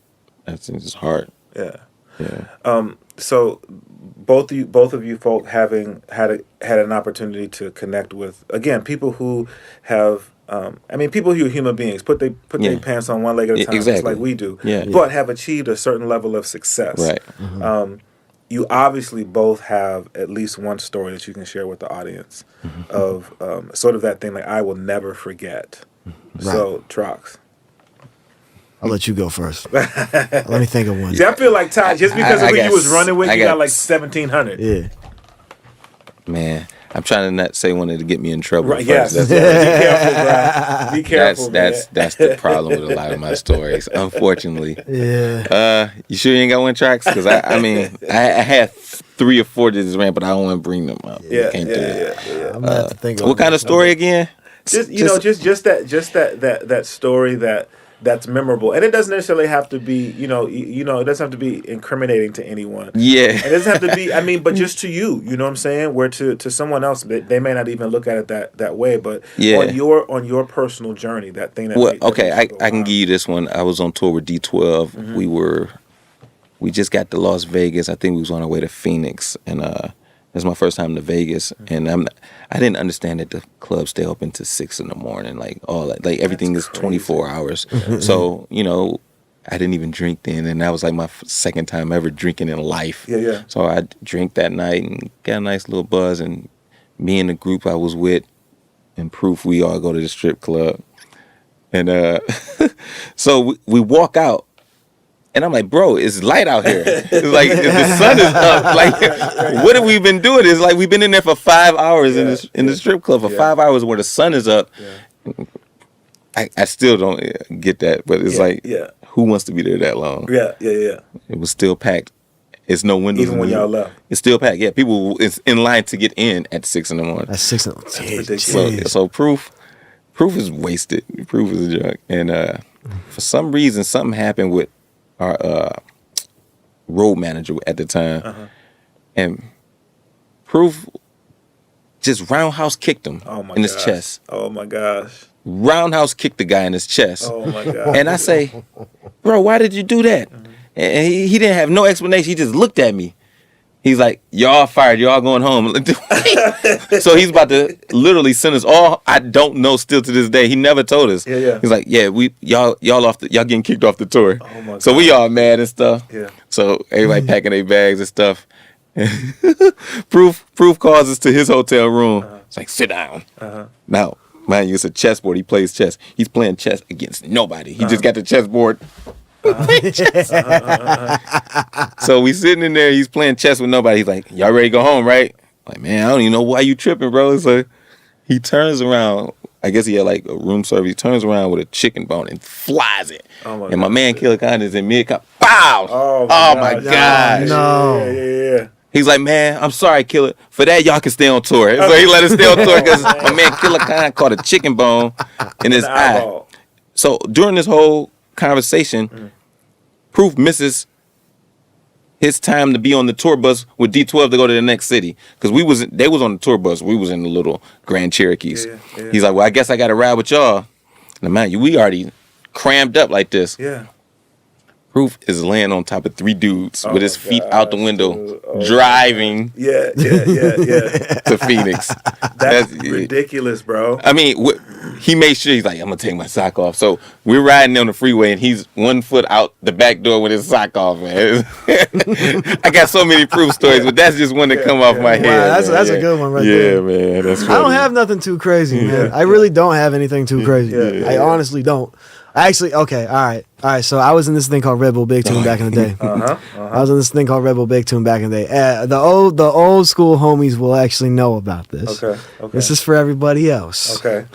That's just hard. Yeah. Yeah. So both of you folk having had an opportunity to connect with, again, people who have people who are human beings, put their pants on one leg at a time, just like we do, but have achieved a certain level of success. Right. Mm-hmm. You obviously both have at least one story that you can share with the audience of sort of that thing like, I will never forget. Right. So, Trox. I'll let you go first. Let me think of one. See, I feel like Ty, just because of who you was running with, you got like 1,700. Yeah. Man, I'm trying to not say one to get me in trouble. Right, yes. Be careful, bro. Be careful. That's the problem with a lot of my stories, unfortunately. Yeah. You sure you ain't got one, Trox? Because I had 3 or 4 that just ran, but I don't want to bring them up. Yeah. I'm gonna have to think of what kind of story again? Just that story that's memorable, and it doesn't necessarily have to be, it doesn't have to be incriminating to anyone. Yeah, it doesn't have to be. But just to you, you know what I'm saying. Where to someone else, they may not even look at it that way. But on your personal journey, that thing. I can give you this one. I was on tour with D12. Mm-hmm. We just got to Las Vegas. I think we was on our way to Phoenix, and it was my first time to Vegas, and I didn't understand that the clubs stay open to 6 in the morning, like all that, like everything is 24 hours. So I didn't even drink then, and that was like my second time ever drinking in life. Yeah. So I drank that night and got a nice little buzz, and me and the group I was with, and Proof, we all go to the strip club, and so we walk out. And I'm like, bro, it's light out here. It's like the sun is up. Like, what have we been doing? It's like we've been in there for 5 hours in the strip club for 5 hours where the sun is up. Yeah. I still don't get that, but it's who wants to be there that long? Yeah. It was still packed It's no windows. Even when y'all left. It's still packed. Yeah, people is in line to get in at 6 in the morning. That's 6 in the ridiculous. So proof is wasted. Proof is a junk. And for some reason, something happened with our road manager at the time. And Proof just roundhouse kicked him in his chest. Oh my gosh. Roundhouse kicked the guy in his chest. Oh my God. And I say, bro, why did you do that? And he didn't have no explanation. He just looked at me. He's like, y'all fired. Y'all going home. So he's about to literally send us all. I don't know still to this day. He never told us. Yeah. He's like, yeah, y'all getting kicked off the tour. Oh my God. So we all mad and stuff. Yeah. So everybody packing their bags and stuff. Proof calls us to his hotel room. It's like, sit down. Now, mind you, it's a chessboard. He plays chess. He's playing chess against nobody. He just got the chessboard. So we sitting in there. He's playing chess with nobody. He's like, y'all ready to go home, right? Like, man, I don't even know why you tripping, bro. So he turns around. I guess he had like a room service. He turns around with a chicken bone and flies it. And my man Killer Khan is in mid-cop. Pow! Oh my gosh. No. Yeah. He's like, man, I'm sorry, Killer. For that, y'all can stay on tour. So he let us stay on tour because my man Killer Khan caught a chicken bone in his eye. So during this whole conversation, Proof misses his time to be on the tour bus with D12 to go to the next city. Because they was on the tour bus. We was in the little Grand Cherokees. Yeah. He's like, well, I guess I got to ride with y'all. Now, man, we already crammed up like this. Yeah. Proof is laying on top of 3 dudes with his feet gosh, out the window, dude. driving Yeah. to Phoenix. That's ridiculous, bro. I mean, he made sure he's like, I'm gonna take my sock off. So we're riding on the freeway, and he's 1 foot out the back door with his sock off. Man, I got so many Proof stories, but that's just one that come off my head. Wow, that's a good one right there. Yeah, man, that's funny. I don't have nothing too crazy, man. I really don't have anything too crazy. I honestly don't. Actually, okay, all right. So I was in this thing called Red Bull Big Tune back in the day. I was in this thing called Red Bull Big Tune back in the day. The old school homies will actually know about this. Okay. This is for everybody else. Okay.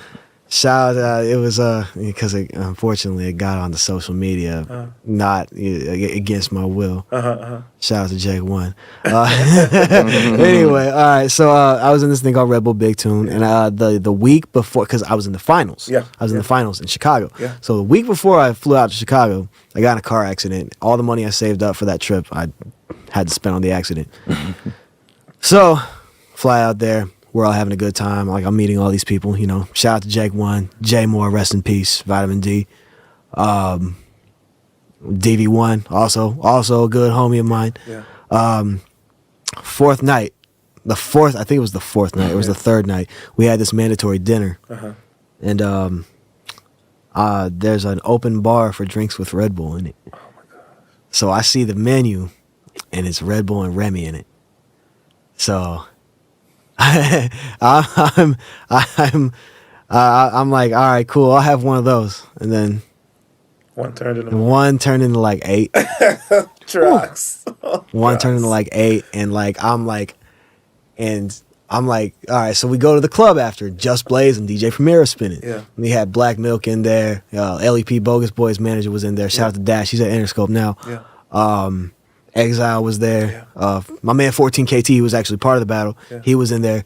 Shout out! It was because unfortunately it got on the social media, not against my will. Shout out to Jake One. Anyway, all right. So I was in this thing called Red Bull Big Tune, and the week before, because I was in the finals. I was in the finals in Chicago. So the week before I flew out to Chicago, I got in a car accident. All the money I saved up for that trip, I had to spend on the accident. So fly out there. We're all having a good time. Like, I'm meeting all these people, you know. Shout out to Jake One, Jay Moore, rest in peace, Vitamin D. DV1, also a good homie of mine. Fourth night, I think it was the fourth night. It was the third night. We had this mandatory dinner, and there's an open bar for drinks with Red Bull in it. Oh my gosh! So I see the menu, and it's Red Bull and Remy in it. So. I'm like, all right, cool. I'll have one of those, and then one turned into like 8. Trox. One turned into like 8, and I'm like, all right. So we go to the club after. Just Blaze and DJ Premier spinning. Yeah. We had Black Milk in there. LEP Bogus Boys manager was in there. Shout out to Dash. He's at Interscope now. Yeah. Exile was there. My man 14KT was actually part of the battle. He was in there.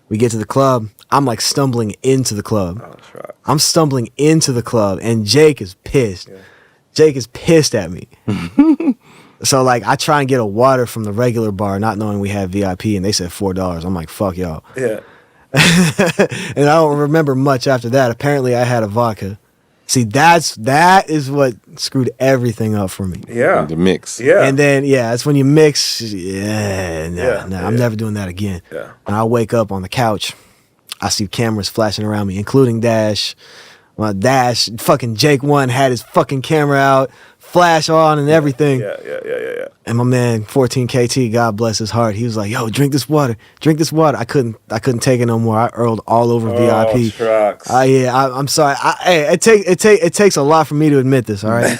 We get to the club. I'm like stumbling into the club. I'm stumbling into the club, and Jake is pissed. Jake is pissed at me. So like I try and get a water from the regular bar, not knowing we had VIP, and they said $4. I'm like, fuck y'all. Yeah. And I don't remember much after that. Apparently I had a vodka. See, that is what screwed everything up for me. Yeah. The mix. Yeah. And then, that's when you mix. I'm never doing that again. Yeah. And I wake up on the couch. I see cameras flashing around me, including Dash. Dash, fucking Jake One had his fucking camera out, flash on and everything. Yeah. And my man 14KT, God bless his heart, he was like, "Yo, drink this water. I couldn't take it no more. I earled all over VIP. Trox. I'm sorry. It takes a lot for me to admit this. All right.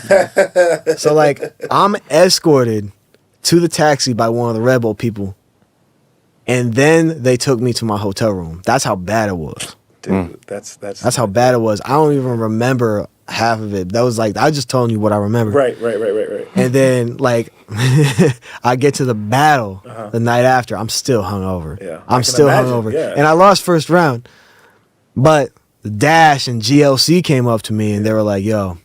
So like, I'm escorted to the taxi by one of the Red Bull people, and then they took me to my hotel room. That's how bad it was. Dude, that's how bad it was. I don't even remember half of it. That was like, I just telling you what I remember. Right. And then like I get to the battle the night after. I'm still hungover. Yeah, I'm still hungover. Yeah. And I lost first round. But Dash and GLC came up to me and they were like, yo,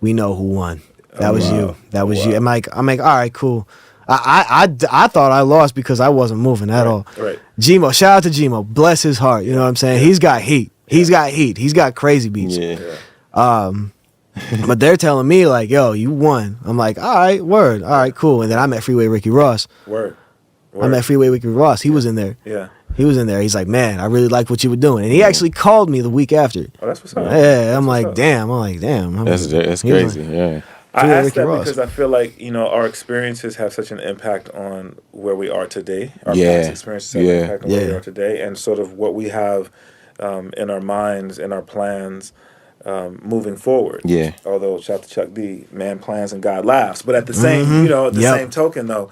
we know who won. That was you. That was you. I'm like, all right, cool. I thought I lost because I wasn't moving at all. Right. Gmo, shout out to Gmo. Bless his heart. You know what I'm saying? He's got heat. He's got heat. He's got crazy beats. Yeah. But they're telling me like, yo, you won. I'm like, all right, word. All right, cool. And then I met Freeway Ricky Ross. Word. I met Freeway Ricky Ross. He was in there. Yeah. He was in there. He's like, man, I really like what you were doing. And he actually called me the week after. Oh, that's what's up. Yeah, I'm like, damn. That's crazy. Yeah. I asked that Ross. because I feel like, our experiences have such an impact on where we are today. Our Yeah. past experiences have an impact on where we Yeah. are today, and sort of what we have in our minds, in our plans, moving forward. Yeah. Although, shout out to Chuck D, man plans and God laughs. But at the same, same token, though,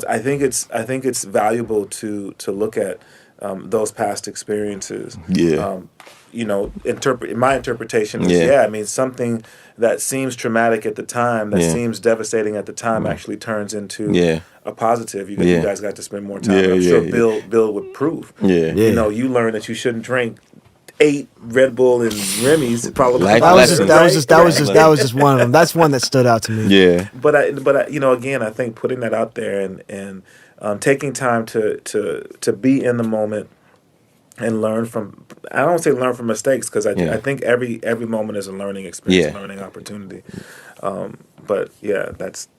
I think it's valuable to look at those past experiences. Yeah. My interpretation is, something that seems traumatic at the time, that seems devastating at the time, actually turns into a positive. You guys got to spend more time. I'm sure Bill would prove. Yeah. You learn that you shouldn't drink 8 Red Bull and Remy's. Probably Life That was lessons. just one of them. That's one that stood out to me. Yeah. But again, I think putting that out there and taking time to be in the moment and learn from. I don't say learn from mistakes because I think every moment is a learning experience, learning opportunity. But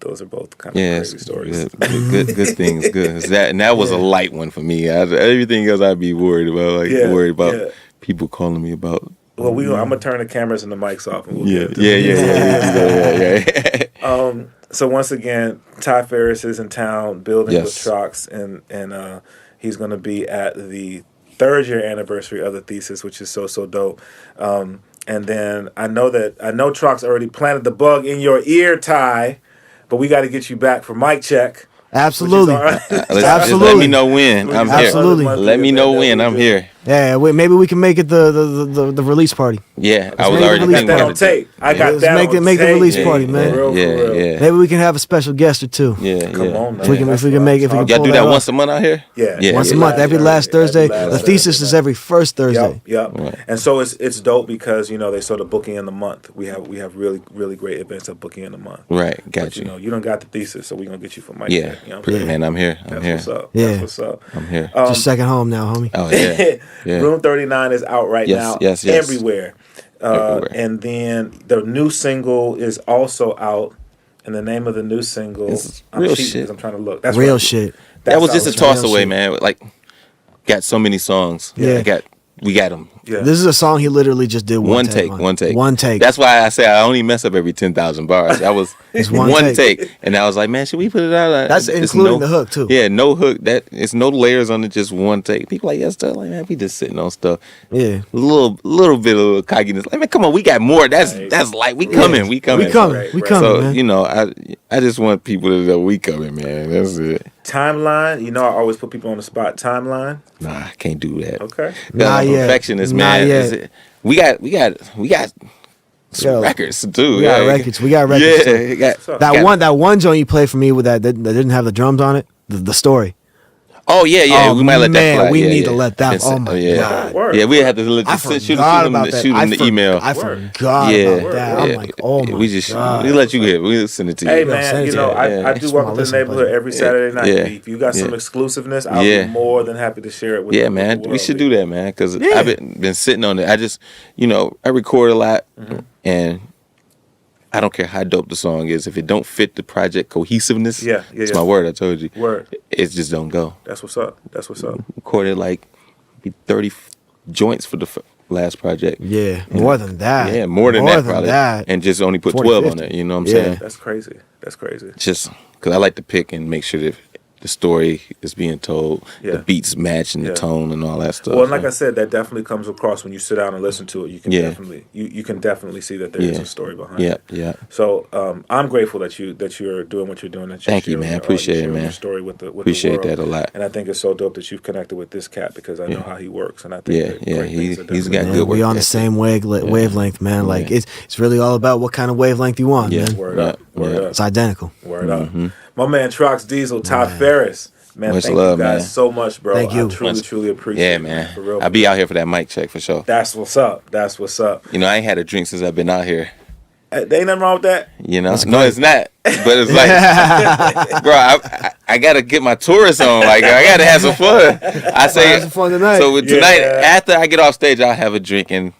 those are both kind of crazy stories. Good things. Good. That was a light one for me. Everything else I'd be worried about. People calling me about. Well, I'm gonna turn the cameras and the mics off. And we'll Yeah. So once again, Ty Farris is in town building with Yes. Trox, and he's going to be at the 3rd year anniversary of the Thesis, which is so dope. And then I know Trox already planted the bug in your ear, Ty, but we got to get you back for mic check. Absolutely. Just let me know when I'm here. Absolutely. Let me know when I'm here. Yeah, maybe we can make it the release party. Yeah, I was make it already release thinking That about on tape. I got Let's that make on the tape. release party, man. For real. Yeah. Maybe we can have a special guest or two. Yeah. Come on, man. If we can Y'all Y'all do that once a month out here? Yeah. Once a month, every last Thursday. last The Thesis Thursday. is every first Thursday. Yep. Right. And so it's dope because they sort of booking in the month. We have really great events of booking in the month. Right, got But, you. you don't got the Thesis, so we're gonna get you for Mike. Yeah, Check, you know what I'm saying? man, I'm here. That's here. what's up. Yeah. That's what's up. I'm here. Just second home now, homie. Oh yeah. Room 39 is out right now. Yes. Everywhere. Everywhere. And then the new single is also out. And the name of the new single, It's I'm real cheating shit. 'cause I'm trying to look. That's Real right. shit. That was just a That's toss real away, shit. man. Like, got so many songs. Yeah. We got them. Yeah. This is a song he literally just did One take. That's why I say I only mess up every 10,000 bars. That was one take. And I was like, man, should we put it out? That's It's including the hook, too. Yeah, no hook. It's no layers on it, just one take. People like, stuff like, man, we just sitting on stuff. Yeah. A little bit of cockiness. Like, man, come on, we got more. That's like, we coming. We coming. We coming. Right, We right. coming, So, man. I just want people to know we coming, man. That's it. Timeline. I always put people on the spot. Timeline. Nah, I can't do that. Okay. Not I'm a yet. perfectionist, Not man. yet. We got some Yo, records too. We got records. We got records. Yeah, too. got, That one joint you played for me with that didn't have the drums on it. The story. Oh yeah. Oh, We might let that man, fly. we Yeah, need yeah. to let that- It's- oh, my God. Word. Yeah, we had to let I shoot forgot them about that. the email. I forgot Yeah. about that. I'm Yeah. like, oh my we just God. we let you get. We send it to you. Hey send man, it to I me. do It's walk my up the listen neighborhood button. every Saturday night. Yeah. If you got some Yeah. exclusiveness, I'll Yeah. be more than happy to share it with Yeah, the man, world. we should do that, man. Because Yeah. I've been sitting on it. I just, I record a lot, and I don't care how dope the song is. If it don't fit the project cohesiveness, it's my word. I told you, Word. it just don't go. That's what's up. Recorded like 30 joints for the last project. Yeah, more than that. Yeah, more than that probably. that. And just only put 40, 12 on 50. it. You know what I'm Yeah. saying? That's crazy. Just because I like to pick and make sure that the story is being told, Yeah. the beats matching the tone and all that stuff. Well, and like I said, that definitely comes across when you sit down and listen to it. You can definitely you can definitely see that there is a story behind it. Yeah. So I'm grateful that you're doing what you're doing. That Thank you, man. Appreciate it, man. Your story with the Appreciate the world. that a lot. And I think it's so dope that you've connected with this cat because I know how he works, and I think he's got good work. We on the same wavelength, man. Like it's really all about what kind of wavelength you want, man. Word up. It's identical. Word up. My man Trox Diesel, Ty Farris. Man, Much thank love, you guys man. so much, bro. Thank you. I truly appreciate it. Yeah, man. For real. I'll be out here for that mic check for sure. That's what's up. That's what's up. You know, I ain't had a drink since I've been out here. There ain't nothing wrong with that. You know, no, it's not. But it's like, bro, I gotta get my tourists on. Like, I gotta have some fun. I say, have some fun tonight. So tonight, after I get off stage, I'll have a drink and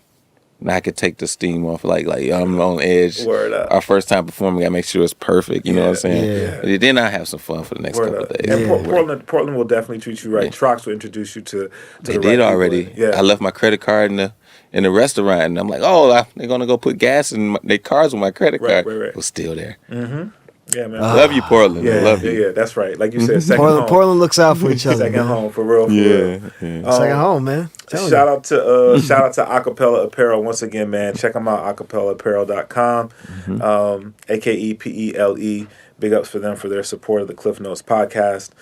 I could take the steam off. Like I'm on edge. Word up. Our first time performing, I make sure it's perfect. You know what I'm saying? Yeah. Then I have some fun for the next couple of days. And Portland will definitely treat you right. Trox will introduce you to They the did right already. people. Yeah. I left my credit card in the restaurant, and I'm like, they're gonna go put gas in their cars with my credit card. Right. It was still there. Yeah, man. Love you, Portland. Yeah, Love you. Yeah, that's right. Like you said, second home. Portland looks out for each other. Second man. home, for real. Second home, man. Shout out to Acapella Apparel once again, man. Check them out, acapellaapparel.com, AKEPELE. Big ups for them for their support of the Klyph Notes podcast.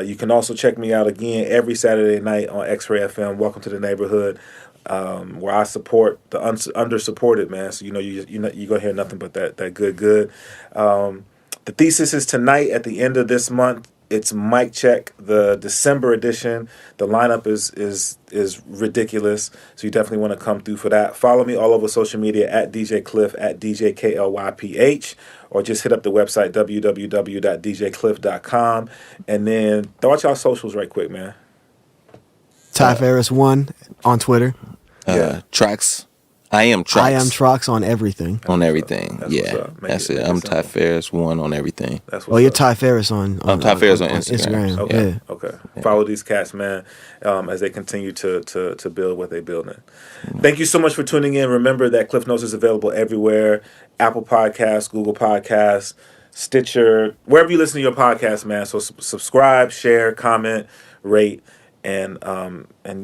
You can also check me out again every Saturday night on XRAY FM. Welcome to the neighborhood, where I support the under-supported, man. So you gonna hear nothing but that good. The Thesis is tonight at the end of this month. It's Mic Check, the December edition. The lineup is ridiculous, so you definitely want to come through for that. Follow me all over social media at DJ Klyph, at DJ KLYPH, or just hit up the website www.djklyph.com, and then throw out y'all socials right quick, man. Ty Farris 1 on Twitter. Trox. I am Trox. I am Trox on everything. On everything. That's That's it. I'm Ty Farris 1 on everything. That's You're Ty Farris on Ty Farris on Instagram. Okay. Follow these cats, man, as they continue to build what they're building. Thank you so much for tuning in. Remember that Klyph Notes is available everywhere: Apple Podcasts, Google Podcasts, Stitcher, wherever you listen to your podcast, man. So subscribe, share, comment, rate, and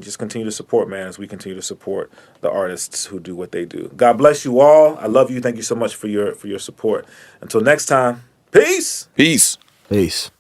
just continue to support, man, as we continue to support the artists who do what they do. God bless you all. I love you. Thank you so much for your support. Until next time, peace. Peace. Peace.